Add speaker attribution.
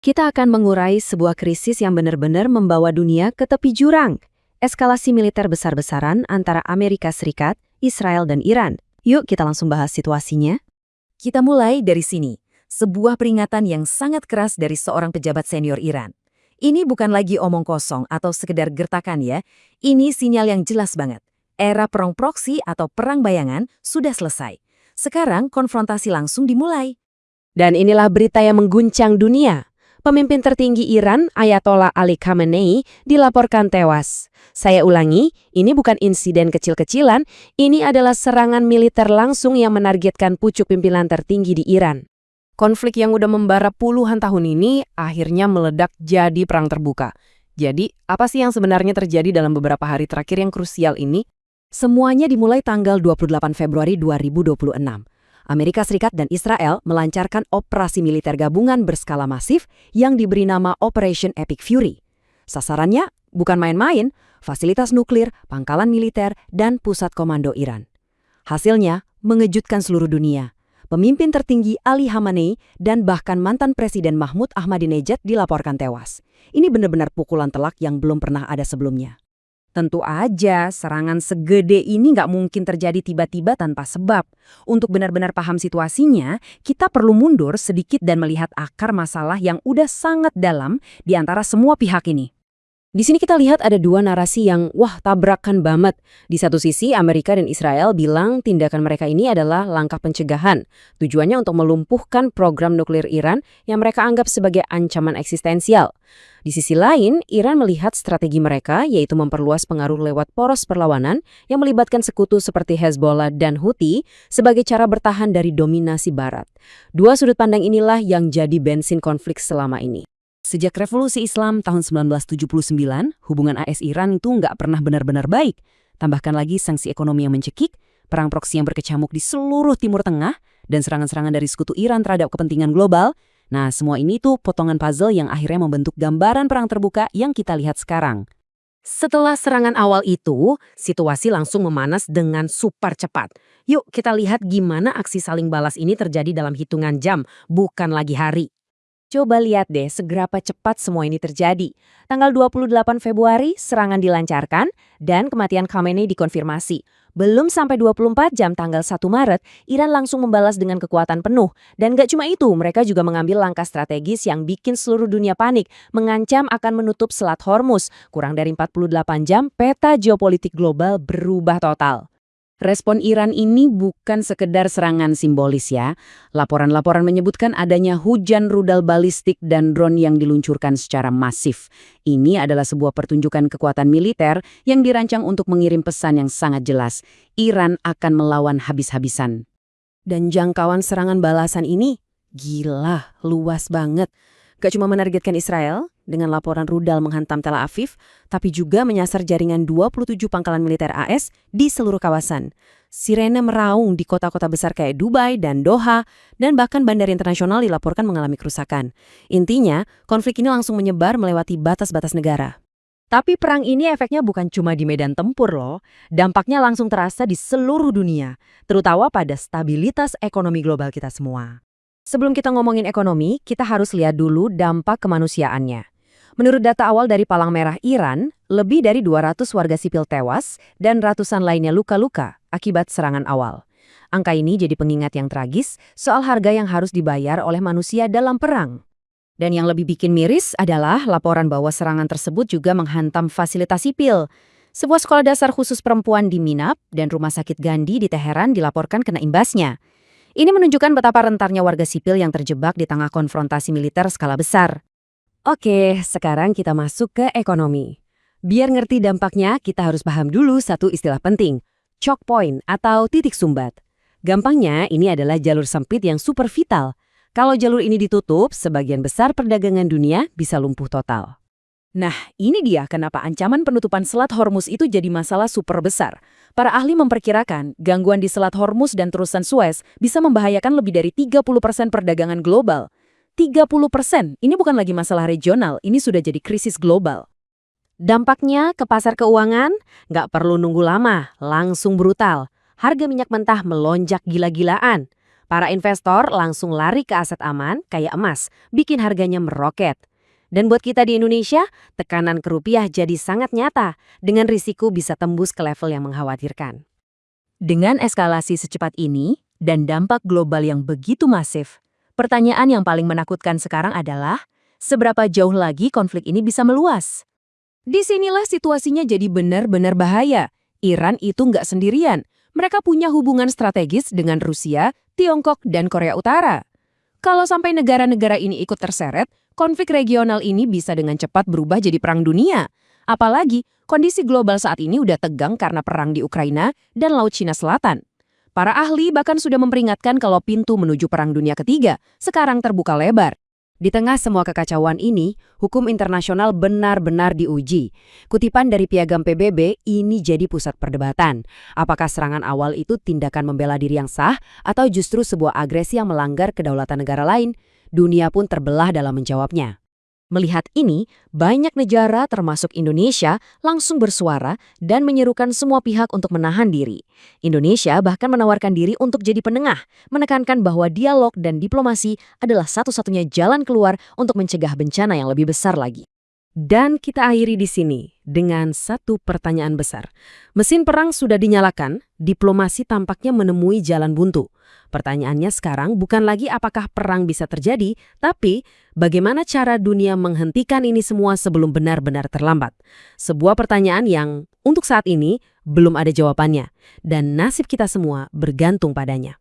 Speaker 1: Kita akan mengurai sebuah krisis yang benar-benar membawa dunia ke tepi jurang. Eskalasi militer besar-besaran antara Amerika Serikat, Israel, dan Iran. Yuk kita langsung bahas situasinya.
Speaker 2: Kita mulai dari sini. Sebuah peringatan yang sangat keras dari seorang pejabat senior Iran. Ini bukan lagi omong kosong atau sekedar gertakan ya. Ini sinyal yang jelas banget. Era perang proksi atau perang bayangan sudah selesai. Sekarang konfrontasi langsung dimulai.
Speaker 1: Dan inilah berita yang mengguncang dunia. Pemimpin tertinggi Iran, Ayatollah Ali Khamenei, dilaporkan tewas. Saya ulangi, ini bukan insiden kecil-kecilan, ini adalah serangan militer langsung yang menargetkan pucuk pimpinan tertinggi di Iran. Konflik yang udah membara puluhan tahun ini akhirnya meledak jadi perang terbuka. Jadi, apa sih yang sebenarnya terjadi dalam beberapa hari terakhir yang krusial ini? Semuanya dimulai tanggal 28 Februari 2026. Amerika Serikat dan Israel melancarkan operasi militer gabungan berskala masif yang diberi nama Operation Epic Fury. Sasarannya bukan main-main, fasilitas nuklir, pangkalan militer, dan pusat komando Iran. Hasilnya mengejutkan seluruh dunia. Pemimpin tertinggi Ali Khamenei dan bahkan mantan Presiden Mahmud Ahmadinejad dilaporkan tewas. Ini benar-benar pukulan telak yang belum pernah ada sebelumnya. Tentu aja, serangan segede ini nggak mungkin terjadi tiba-tiba tanpa sebab. Untuk benar-benar paham situasinya, kita perlu mundur sedikit dan melihat akar masalah yang udah sangat dalam di antara semua pihak ini. Di sini kita lihat ada dua narasi yang, tabrakan banget. Di satu sisi, Amerika dan Israel bilang tindakan mereka ini adalah langkah pencegahan. Tujuannya untuk melumpuhkan program nuklir Iran yang mereka anggap sebagai ancaman eksistensial. Di sisi lain, Iran melihat strategi mereka, yaitu memperluas pengaruh lewat poros perlawanan yang melibatkan sekutu seperti Hezbollah dan Houthi sebagai cara bertahan dari dominasi Barat. Dua sudut pandang inilah yang jadi bensin konflik selama ini. Sejak revolusi Islam tahun 1979, hubungan AS-Iran itu nggak pernah benar-benar baik. Tambahkan lagi sanksi ekonomi yang mencekik, perang proksi yang berkecamuk di seluruh Timur Tengah, dan serangan-serangan dari sekutu Iran terhadap kepentingan global. Nah, semua ini tuh potongan puzzle yang akhirnya membentuk gambaran perang terbuka yang kita lihat sekarang. Setelah serangan awal itu, situasi langsung memanas dengan super cepat. Yuk kita lihat gimana aksi saling balas ini terjadi dalam hitungan jam, bukan lagi hari. Coba lihat deh seberapa cepat semua ini terjadi. Tanggal 28 Februari, serangan dilancarkan dan kematian Khamenei dikonfirmasi. Belum sampai 24 jam tanggal 1 Maret, Iran langsung membalas dengan kekuatan penuh. Dan gak cuma itu, mereka juga mengambil langkah strategis yang bikin seluruh dunia panik, mengancam akan menutup Selat Hormuz. Kurang dari 48 jam, peta geopolitik global berubah total. Respon Iran ini bukan sekedar serangan simbolis ya. Laporan-laporan menyebutkan adanya hujan rudal balistik dan drone yang diluncurkan secara masif. Ini adalah sebuah pertunjukan kekuatan militer yang dirancang untuk mengirim pesan yang sangat jelas. Iran akan melawan habis-habisan. Dan jangkauan serangan balasan ini gila, luas banget. Gak cuma menargetkan Israel dengan laporan rudal menghantam Tel Aviv, tapi juga menyasar jaringan 27 pangkalan militer AS di seluruh kawasan. Sirene meraung di kota-kota besar kayak Dubai dan Doha, dan bahkan bandara internasional dilaporkan mengalami kerusakan. Intinya, konflik ini langsung menyebar melewati batas-batas negara. Tapi perang ini efeknya bukan cuma di medan tempur loh, dampaknya langsung terasa di seluruh dunia, terutama pada stabilitas ekonomi global kita semua. Sebelum kita ngomongin ekonomi, kita harus lihat dulu dampak kemanusiaannya. Menurut data awal dari Palang Merah Iran, lebih dari 200 warga sipil tewas dan ratusan lainnya luka-luka akibat serangan awal. Angka ini jadi pengingat yang tragis soal harga yang harus dibayar oleh manusia dalam perang. Dan yang lebih bikin miris adalah laporan bahwa serangan tersebut juga menghantam fasilitas sipil. Sebuah sekolah dasar khusus perempuan di Minab dan rumah sakit Gandhi di Teheran dilaporkan kena imbasnya. Ini menunjukkan betapa rentannya warga sipil yang terjebak di tengah konfrontasi militer skala besar. Oke, sekarang kita masuk ke ekonomi. Biar ngerti dampaknya, kita harus paham dulu satu istilah penting, choke point atau titik sumbat. Gampangnya, ini adalah jalur sempit yang super vital. Kalau jalur ini ditutup, sebagian besar perdagangan dunia bisa lumpuh total. Nah, ini dia kenapa ancaman penutupan Selat Hormuz itu jadi masalah super besar. Para ahli memperkirakan gangguan di Selat Hormuz dan terusan Suez bisa membahayakan lebih dari 30% perdagangan global. 30%, ini bukan lagi masalah regional, ini sudah jadi krisis global. Dampaknya ke pasar keuangan nggak perlu nunggu lama, langsung brutal. Harga minyak mentah melonjak gila-gilaan. Para investor langsung lari ke aset aman kayak emas, bikin harganya meroket. Dan buat kita di Indonesia, tekanan ke rupiah jadi sangat nyata, dengan risiko bisa tembus ke level yang mengkhawatirkan.
Speaker 2: Dengan eskalasi secepat ini dan dampak global yang begitu masif, pertanyaan yang paling menakutkan sekarang adalah, seberapa jauh lagi konflik ini bisa meluas?
Speaker 1: Disinilah situasinya jadi benar-benar bahaya. Iran itu nggak sendirian. Mereka punya hubungan strategis dengan Rusia, Tiongkok, dan Korea Utara. Kalau sampai negara-negara ini ikut terseret, konflik regional ini bisa dengan cepat berubah jadi perang dunia. Apalagi, kondisi global saat ini udah tegang karena perang di Ukraina dan Laut Cina Selatan. Para ahli bahkan sudah memperingatkan kalau pintu menuju Perang Dunia Ketiga sekarang terbuka lebar. Di tengah semua kekacauan ini, hukum internasional benar-benar diuji. Kutipan dari Piagam PBB ini jadi pusat perdebatan. Apakah serangan awal itu tindakan membela diri yang sah atau justru sebuah agresi yang melanggar kedaulatan negara lain? Dunia pun terbelah dalam menjawabnya. Melihat ini, banyak negara termasuk Indonesia langsung bersuara dan menyerukan semua pihak untuk menahan diri. Indonesia bahkan menawarkan diri untuk jadi penengah, menekankan bahwa dialog dan diplomasi adalah satu-satunya jalan keluar untuk mencegah bencana yang lebih besar lagi. Dan kita akhiri di sini dengan satu pertanyaan besar. Mesin perang sudah dinyalakan, diplomasi tampaknya menemui jalan buntu. Pertanyaannya sekarang bukan lagi apakah perang bisa terjadi, tapi bagaimana cara dunia menghentikan ini semua sebelum benar-benar terlambat. Sebuah pertanyaan yang untuk saat ini belum ada jawabannya, dan nasib kita semua bergantung padanya.